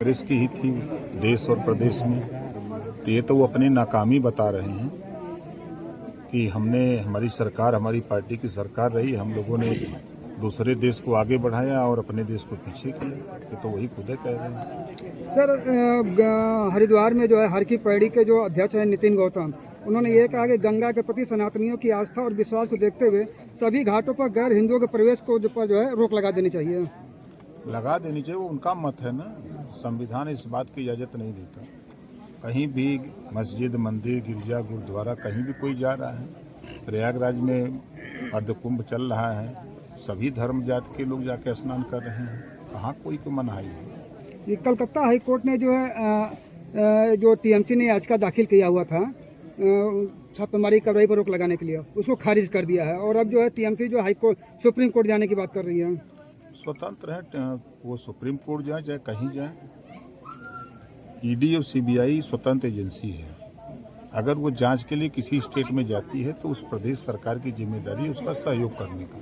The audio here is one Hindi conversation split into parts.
कांग्रेस की ही थी देश और प्रदेश में, तो ये तो वो अपनी नाकामी बता रहे हैं कि हमारी सरकार, हमारी पार्टी की सरकार रही, हम लोगों ने दूसरे देश को आगे बढ़ाया और अपने देश को पीछे किया। ये तो वही खुद कह रहे हैं। सर, हरिद्वार में जो है हर की पैड़ी के जो अध्यक्ष हैं नितिन गौतम, उन्होंने ये कहा कि गंगा के प्रति सनातनियों की आस्था और विश्वास को देखते हुए सभी घाटों पर गैर हिंदुओं के प्रवेश को जो है रोक लगा देनी चाहिए। लगा देनी चाहिए, वो उनका मत है ना। संविधान इस बात की इजाज़त नहीं देता। कहीं भी मस्जिद, मंदिर, गिरजा, गुरुद्वारा कहीं भी कोई जा रहा है। प्रयागराज में अर्धकुंभ चल रहा है, सभी धर्म जाति के लोग जाके स्नान कर रहे हैं, कहाँ कोई को मनाही है। ये कलकत्ता हाई कोर्ट ने जो है जो टीएमसी ने याचिका दाखिल किया हुआ था छापेमारी कार्रवाई पर रोक लगाने के लिए, उसको खारिज कर दिया है और अब जो है टीएमसी जो हाई कोर्ट सुप्रीम कोर्ट जाने की बात कर रही है। स्वतंत्र है, वो सुप्रीम कोर्ट जाए चाहे कहीं जाए। ईडी और सीबीआई स्वतंत्र एजेंसी है। अगर वो जांच के लिए किसी स्टेट में जाती है तो उस प्रदेश सरकार की जिम्मेदारी है उसका सहयोग करने का,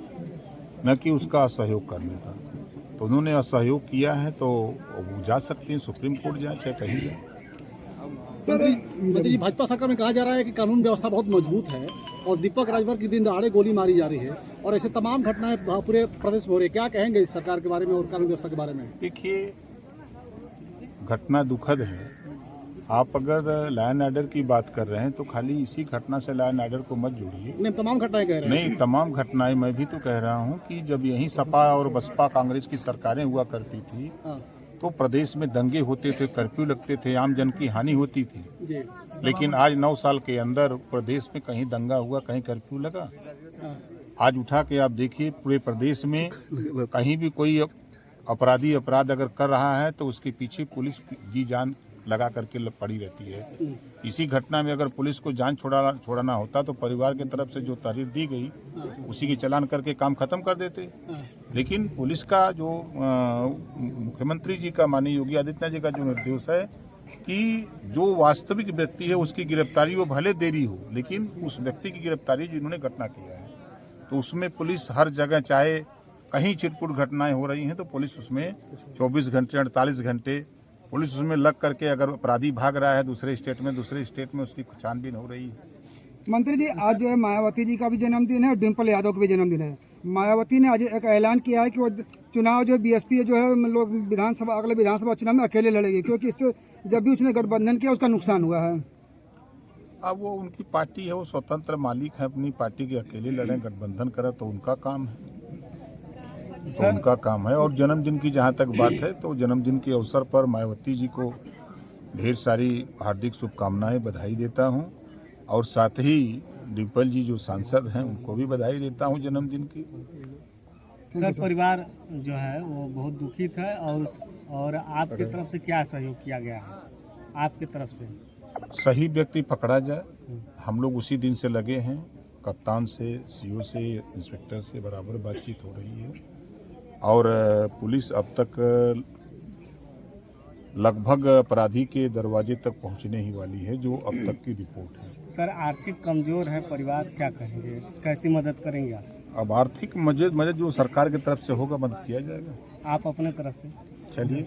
न कि उसका असहयोग करने का। तो उन्होंने असहयोग किया है तो वो जा सकती हैं, सुप्रीम कोर्ट जाए चाहे कहीं जाए। मंत्री जी, भाजपा सरकार में कहा जा रहा है कि कानून व्यवस्था बहुत मजबूत है और दीपक राजभर की दिन दहाड़े गोली मारी जा रही है और ऐसे तमाम घटनाएं पूरे प्रदेश में हो रही है। क्या कहेंगे इस सरकार के बारे में और कानून व्यवस्था के बारे में? देखिए, घटना दुखद है। आप अगर लॉ एंड ऑर्डर की बात कर रहे हैं तो खाली इसी घटना से लॉ एंड ऑर्डर को मत जोड़िए। नहीं, तमाम घटनाएं कह रहे हैं। नहीं, तमाम घटनाएं मैं भी तो कह रहा हूं कि जब यही सपा और बसपा कांग्रेस की सरकारें हुआ करती थी तो प्रदेश में दंगे होते थे, कर्फ्यू लगते थे, आम जन की हानि होती थी। लेकिन आज 9 साल के अंदर प्रदेश में कहीं दंगा हुआ, कहीं कर्फ्यू लगा? आज उठा के आप देखिए, पूरे प्रदेश में कहीं भी कोई अपराधी अपराध अगर कर रहा है तो उसके पीछे पुलिस जी जान लगा करके पड़ी रहती है। इसी घटना में अगर पुलिस को जान छोड़ाना होता तो परिवार की तरफ से जो तहरीर दी गई उसी की चालान करके काम खत्म कर देते। लेकिन पुलिस का जो मुख्यमंत्री जी का, माननीय योगी आदित्यनाथ जी का जो निर्देश है कि जो वास्तविक व्यक्ति है उसकी गिरफ्तारी वो भले देरी हो, लेकिन उस व्यक्ति की गिरफ्तारी जिन्होंने घटना किया है, तो उसमें पुलिस हर जगह, चाहे कहीं छिटपुट घटनाएं हो रही हैं तो पुलिस उसमें 24 घंटे 48 घंटे पुलिस उसमें लग करके, अगर अपराधी भाग रहा है दूसरे स्टेट में उसकी छानबीन हो रही है। मंत्री जी, आज जो है मायावती जी का भी जन्मदिन है और डिम्पल यादव का भी जन्मदिन है। मायावती ने आज एक ऐलान किया है कि वो चुनाव जो बीएसपी जो है लोग अगले विधानसभा चुनाव में अकेले लड़ेगी, क्योंकि इससे जब भी उसने गठबंधन किया उसका नुकसान हुआ है। अब वो उनकी पार्टी है, वो स्वतंत्र मालिक है अपनी पार्टी के, अकेले लड़े गठबंधन करे तो उनका काम है, तो उनका काम है। और जन्मदिन की जहाँ तक बात है तो जन्मदिन के अवसर पर मायावती जी को ढेर सारी हार्दिक शुभकामनाएं, बधाई देता हूँ। और साथ ही डिम्पल जी जो सांसद हैं उनको भी बधाई देता हूँ जन्मदिन की। सर, परिवार जो है वो बहुत दुखित है और आपकी तरफ से क्या सहयोग किया गया है? आपकी तरफ से सही व्यक्ति पकड़ा जाए, हम लोग उसी दिन से लगे हैं। कप्तान से, सीओ से, इंस्पेक्टर से बराबर बातचीत हो रही है और पुलिस अब तक लगभग अपराधी के दरवाजे तक पहुंचने ही वाली है, जो अब तक की रिपोर्ट है। सर, आर्थिक कमजोर है परिवार, क्या कहेंगे, कैसी मदद करेंगे आप? अब आर्थिक मदद जो सरकार की तरफ से होगा मदद किया जाएगा। आप अपने तरफ से चलिए।